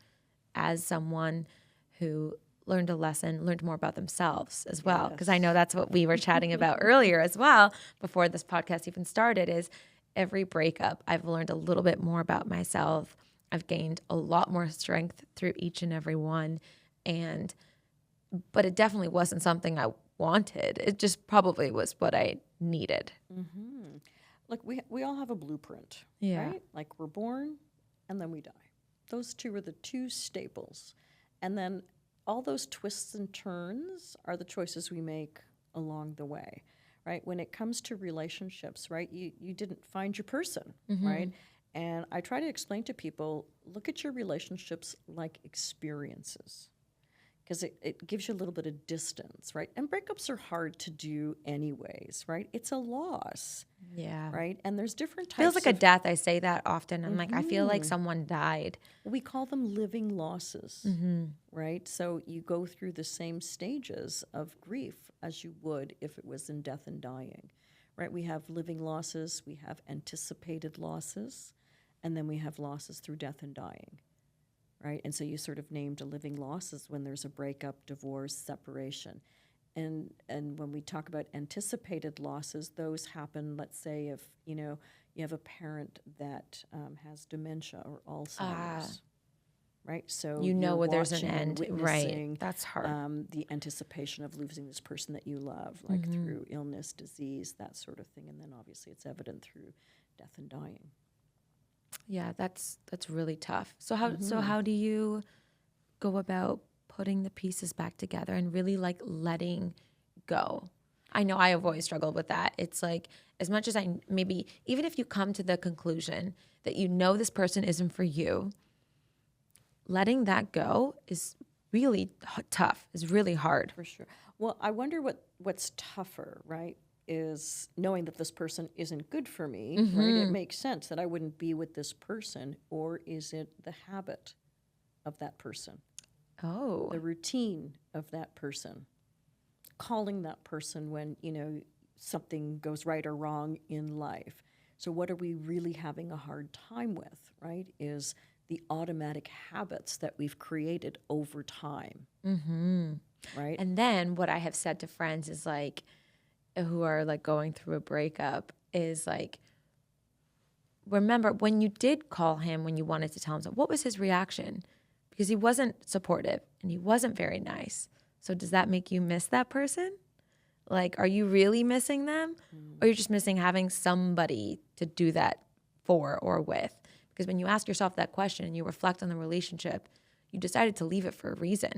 as someone who learned a lesson, learned more about themselves as well? Because I know that's what we were chatting about earlier as well, before this podcast even started, is every breakup, I've learned a little bit more about myself. I've gained a lot more strength through each and every one. But it definitely wasn't something I wanted. It just probably was what I needed. Mm-hmm. Look, we all have a blueprint, Yeah. right? Like we're born and then we die. Those two are the two staples. And then all those twists and turns are the choices we make along the way, right? When it comes to relationships, right, you didn't find your person, right? And I try to explain to people, look at your relationships like experiences, because it gives you a little bit of distance, right? And breakups are hard to do anyways, right? It's a loss. Yeah. Right? And there's different types Feels like a death. I say that often. I'm like, I feel like someone died. We call them living losses, right? So you go through the same stages of grief as you would if it was in death and dying, right? We have living losses, we have anticipated losses, and then we have losses through death and dying. Right? And so you sort of named a living losses when there's a breakup, divorce, separation. And when we talk about anticipated losses, those happen, let's say, if, you have a parent that has dementia or Alzheimer's. Right? So where there's an watching and end. witnessing, Right. That's hard. the anticipation of losing this person that you love, like through illness, disease, that sort of thing. And then obviously it's evident through death and dying. Yeah, that's really tough. So how do you go about putting the pieces back together and really like letting go? I know I have always struggled with that. It's like, as much as maybe even if you come to the conclusion that this person isn't for you, letting that go is really tough. Is really hard. For sure. Well, I wonder what's tougher, right? Is knowing that this person isn't good for me, right? It makes sense that I wouldn't be with this person, or is it the habit of that person? Oh. The routine of that person. Calling that person when, something goes right or wrong in life. So what are we really having a hard time with, right? Is the automatic habits that we've created over time. Right? And then what I have said to friends is like, who are like going through a breakup, is like, remember when you did call him, when you wanted to tell him something, what was his reaction? Because he wasn't supportive and he wasn't very nice. So does that make you miss that person? Like, are you really missing them? Or you're just missing having somebody to do that for or with? Because when you ask yourself that question and you reflect on the relationship, you decided to leave it for a reason.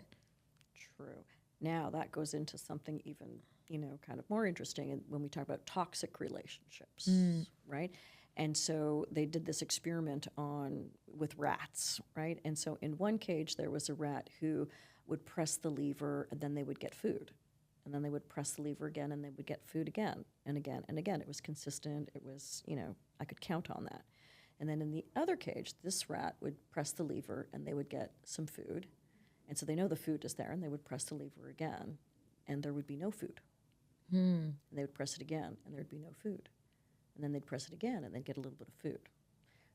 True. Now that goes into something even, kind of more interesting when we talk about toxic relationships, right? And so they did this experiment with rats, right? And so in one cage there was a rat who would press the lever and then they would get food. And then they would press the lever again and they would get food again and again and again. It was consistent. It was, I could count on that. And then in the other cage, this rat would press the lever and they would get some food. And so they know the food is there and they would press the lever again and there would be no food. And they would press it again and there would be no food. And then they'd press it again and they'd get a little bit of food.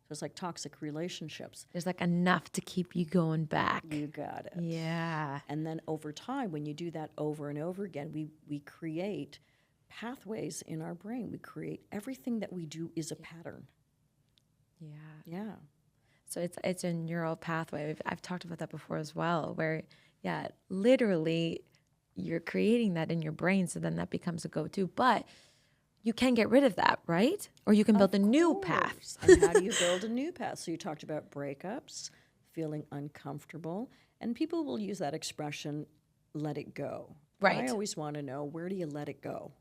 So it's like toxic relationships. There's like enough to keep you going back. You got it. Yeah. And then over time, when you do that over and over again, we create pathways in our brain. We create everything that we do is a pattern. Yeah. Yeah. So it's a neural pathway. I've talked about that before as well, where, literally you're creating that in your brain. So then that becomes a go-to. But you can get rid of that, right? Or you can build a new path. And how do you build a new path? So you talked about breakups, feeling uncomfortable, and people will use that expression, let it go. Right. I always want to know, where do you let it go?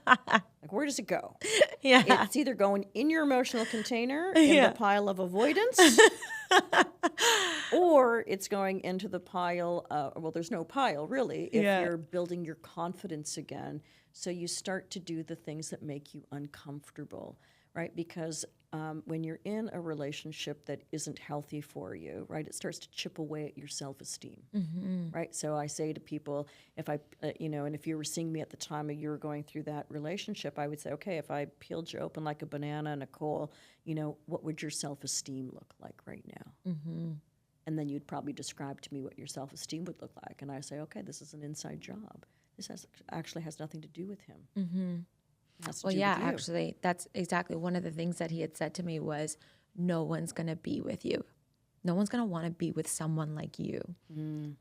Like, where does it go? Yeah. It's either going in your emotional container in the pile of avoidance, or it's going into the pile, well, there's no pile, really, if you're building your confidence again. So you start to do the things that make you uncomfortable, right? Because when you're in a relationship that isn't healthy for you, right, it starts to chip away at your self-esteem, right? So I say to people, if I, and if you were seeing me at the time you were going through that relationship, I would say, okay, if I peeled you open like a banana and a coal, what would your self-esteem look like right now? And then you'd probably describe to me what your self-esteem would look like. And I say, okay, this is an inside job. This actually has nothing to do with him. It has to do with you. Actually, that's exactly one of the things that he had said to me was, no one's going to be with you. No one's going to want to be with someone like you,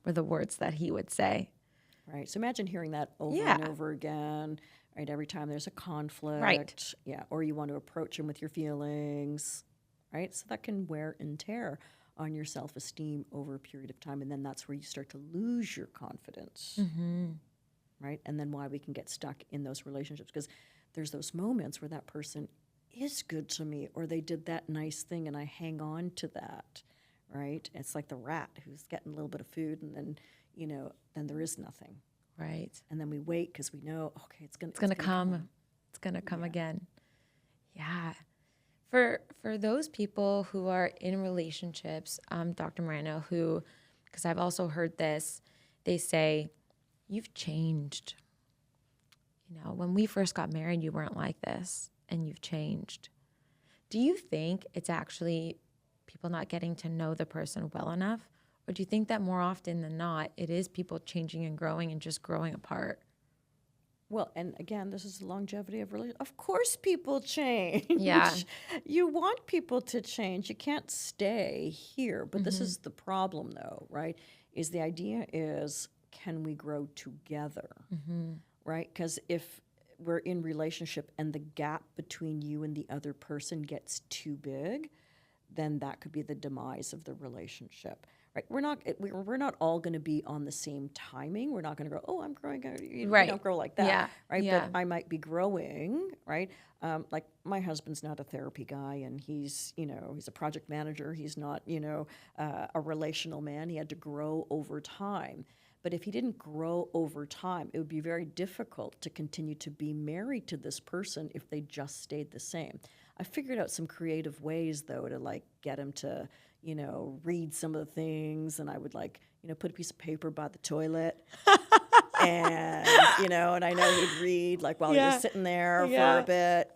were the words that he would say. Right. So imagine hearing that over and over again, right? Every time there's a conflict. Right. Yeah. Or you want to approach him with your feelings, right? So that can wear and tear on your self-esteem over a period of time. And then that's where you start to lose your confidence. Right? And then why we can get stuck in those relationships, because there's those moments where that person is good to me or they did that nice thing and I hang on to that, right? It's like the rat who's getting a little bit of food and then, then there is nothing. Right. And then we wait because we know, okay, it's going to come. It's going to come again. Yeah. For those people who are in relationships, Dr. Marano, who, because I've also heard this, they say, you've changed. When we first got married, you weren't like this, and you've changed. Do you think it's actually people not getting to know the person well enough? Or do you think that more often than not, it is people changing and growing and just growing apart? Well, and again, this is the longevity of relationships. Of course people change. Yeah. You want people to change. You can't stay here. But this is the problem, though, right? Is the idea is, can we grow together, right? Because if we're in relationship and the gap between you and the other person gets too big, then that could be the demise of the relationship, right? We're not all going to be on the same timing. We're not going to go, oh, I'm growing. You don't grow like that, right? Yeah. But I might be growing, right? Like my husband's not a therapy guy, and he's a project manager. He's not a relational man. He had to grow over time. But if he didn't grow over time, it would be very difficult to continue to be married to this person if they just stayed the same. I figured out some creative ways, though, to get him to, read some of the things, and I would put a piece of paper by the toilet. And and I know he'd read while he was sitting there for a bit,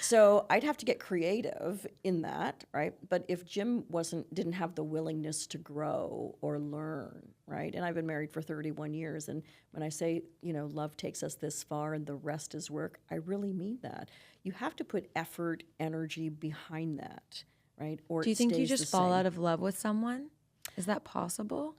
So I'd have to get creative in that, right? But if Jim didn't have the willingness to grow or learn, right? And I've been married for 31 years, and when I say love takes us this far and the rest is work, I really mean that. You have to put effort, energy behind that, right? Or do you think you just fall out of love with someone? Is that possible?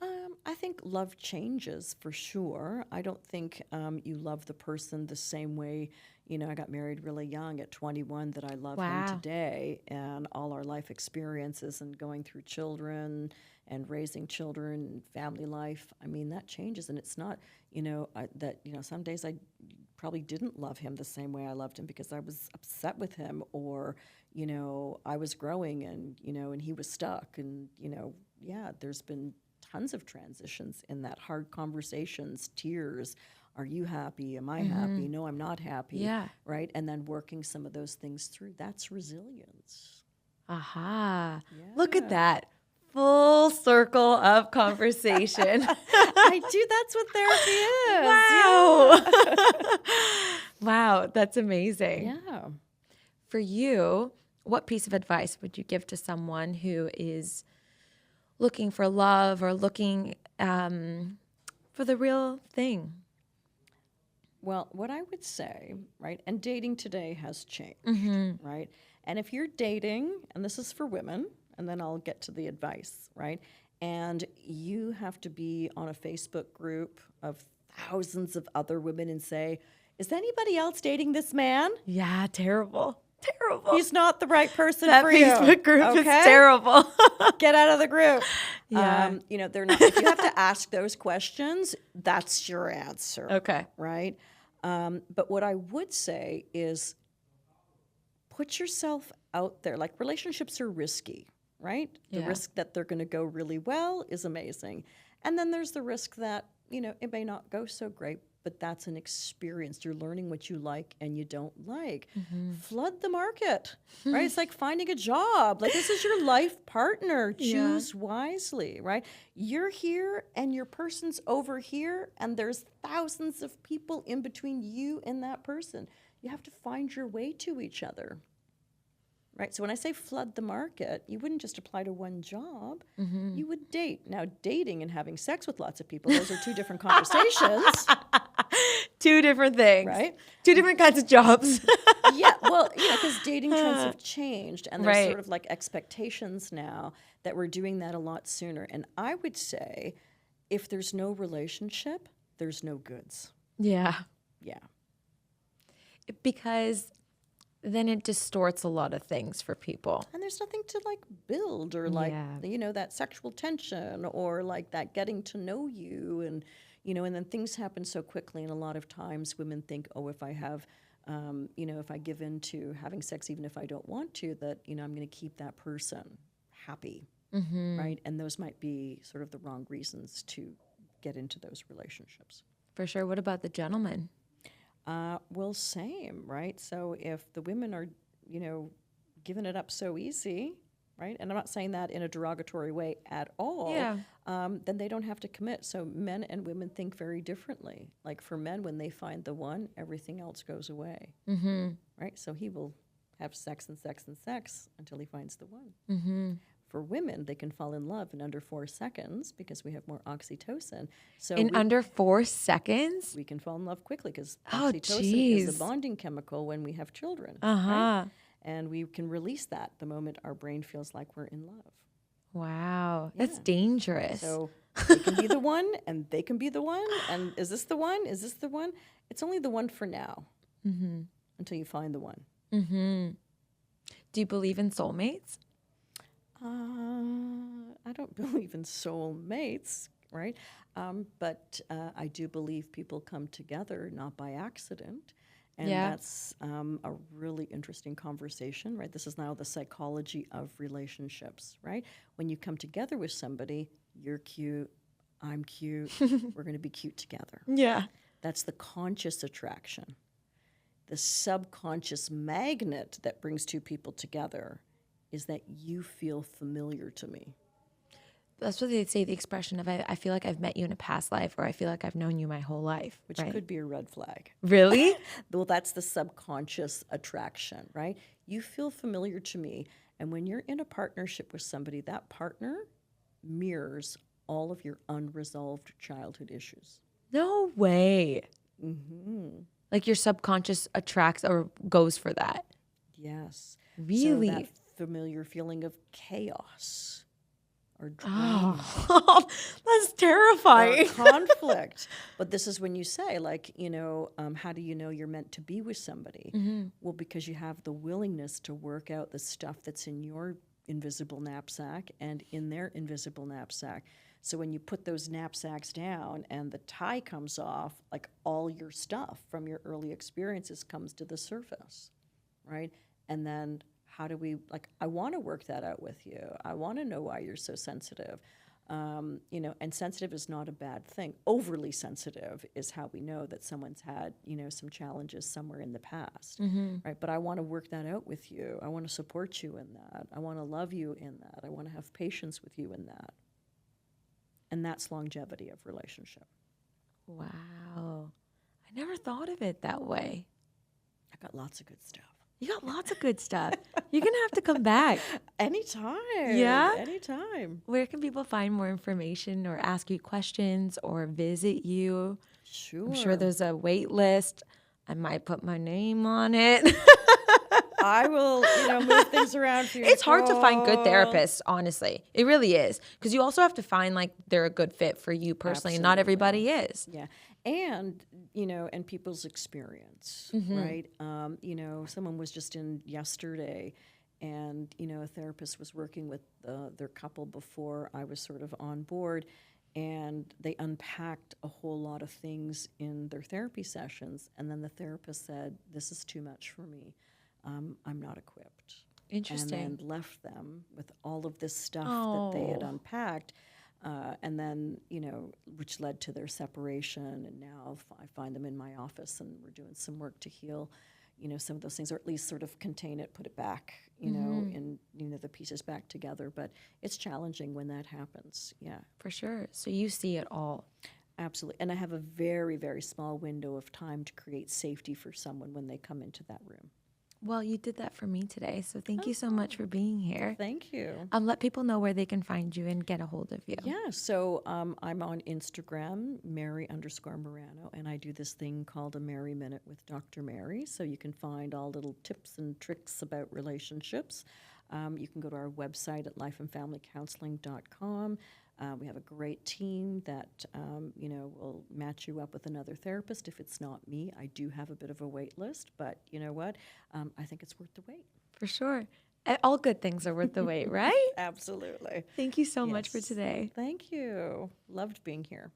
I think love changes for sure. I don't think you love the person the same way. I got married really young at 21 that I love him Wow. today, and all our life experiences and going through children and raising children and family life. I mean, that changes, and it's not, some days I probably didn't love him the same way I loved him because I was upset with him, or, I was growing and he was stuck. And, there's been tons of transitions in that, hard conversations, tears. Are you happy? Am I happy? No, I'm not happy. Yeah. Right? And then working some of those things through. That's resilience. Aha. Yeah. Look at that. Full circle of conversation. I do. That's what therapy is. Wow. Wow. That's amazing. Yeah. For you, what piece of advice would you give to someone who is looking for love or looking for the real thing? Well, what I would say, right, and dating today has changed, right? And if you're dating, and this is for women, and then I'll get to the advice, right? And you have to be on a Facebook group of thousands of other women and say, is anybody else dating this man? Yeah, terrible. Terrible. He's not the right person That for you. Facebook group is Okay? terrible. Get out of the group. Yeah. They're not. If you have to ask those questions, that's your answer. Okay. Right? But what I would say is put yourself out there. Like, relationships are risky, right? The Yeah. risk that they're going to go really well is amazing. And then there's the risk that, it may not go so great, but that's an experience. You're learning what you like and you don't like. Flood the market, right? It's like finding a job. Like, this is your life partner. Choose wisely, right? You're here and your person's over here, and there's thousands of people in between you and that person. You have to find your way to each other. Right? So when I say flood the market, you wouldn't just apply to one job. You would date. Now, dating and having sex with lots of people, those are two different conversations. Two different things. Right? Two different kinds of jobs. Yeah, well, because dating trends have changed, and there's Right. sort of like expectations now that we're doing that a lot sooner. And I would say if there's no relationship, there's no goods. Yeah. Yeah. Because then it distorts a lot of things for people. And there's nothing to like build or that sexual tension or like that getting to know you. And, and then things happen so quickly. And a lot of times women think, oh, if I have, if I give in to having sex, even if I don't want to, that, I'm going to keep that person happy. Right. And those might be sort of the wrong reasons to get into those relationships. For sure. What about the gentleman? Well, same, right? So if the women are, giving it up so easy, right? And I'm not saying that in a derogatory way at all. Yeah. Then they don't have to commit. So men and women think very differently. Like for men, when they find the one, everything else goes away. Right? So he will have sex and sex and sex until he finds the one. For women, they can fall in love in under 4 seconds because we have more oxytocin. So Under 4 seconds? we can fall in love quickly because Oh, oxytocin geez. is the bonding chemical when we have children. Uh-huh. Right? And we can release that the moment our brain feels like we're in love. Wow. That's Yeah. dangerous. So they can be the one, and they can be the one. And is this the one? Is this the one? It's only the one for now until you find the one. Do you believe in soulmates? I don't believe in soulmates, right? But I do believe people come together not by accident. And that's a really interesting conversation, right? This is now the psychology of relationships, right? When you come together with somebody, you're cute, I'm cute, we're going to be cute together. Yeah. That's the conscious attraction. The subconscious magnet that brings two people together is that you feel familiar to me. That's what they say, the expression of, I feel like I've met you in a past life, or I feel like I've known you my whole life. Which right? could be a red flag. Really? Well, that's the subconscious attraction, right? You feel familiar to me. And when you're in a partnership with somebody, that partner mirrors all of your unresolved childhood issues. No way. Like your subconscious attracts or goes for that. Yes. Really? So that familiar feeling of chaos or drain Oh, that's terrifying. conflict. But this is when you say, like, how do you know you're meant to be with somebody? Well, because you have the willingness to work out the stuff that's in your invisible knapsack and in their invisible knapsack. So when you put those knapsacks down and the tie comes off, like all your stuff from your early experiences comes to the surface, right? And then how do we, like, I want to work that out with you. I want to know why you're so sensitive. And sensitive is not a bad thing. Overly sensitive is how we know that someone's had, some challenges somewhere in the past, right? But I want to work that out with you. I want to support you in that. I want to love you in that. I want to have patience with you in that. And that's longevity of relationship. Wow. I never thought of it that way. I got lots of good stuff. You got lots of good stuff. You're going to have to come back. Anytime. Yeah? Anytime. Where can people find more information or ask you questions or visit you? Sure. I'm sure there's a wait list. I might put my name on it. I will, move things around for you. It's hard to find good therapists, honestly. It really is. Because you also have to find, like, they're a good fit for you personally. And not everybody is. Yeah. And, and people's experience, right? Someone was just in yesterday and, a therapist was working with their couple before I was sort of on board. And they unpacked a whole lot of things in their therapy sessions. And then the therapist said, this is too much for me. I'm not equipped. Interesting. And then left them with all of this stuff that they had unpacked. And then, which led to their separation. And now I find them in my office and we're doing some work to heal, some of those things, or at least sort of contain it, put it back, and, the pieces back together. But it's challenging when that happens. Yeah. For sure. So you see it all. Absolutely. And I have a very, very small window of time to create safety for someone when they come into that room. Well, you did that for me today, so thank you so much for being here. Thank you. Let people know where they can find you and get a hold of you. Yeah, so I'm on Instagram, Mary_Marano, and I do this thing called a Mary Minute with Dr. Mary, so you can find all little tips and tricks about relationships. You can go to our website at lifeandfamilycounseling.com. We have a great team that, will match you up with another therapist. If it's not me, I do have a bit of a wait list, but you know what? I think it's worth the wait. For sure. All good things are worth the wait, right? Absolutely. Thank you so much for today. Thank you. Loved being here.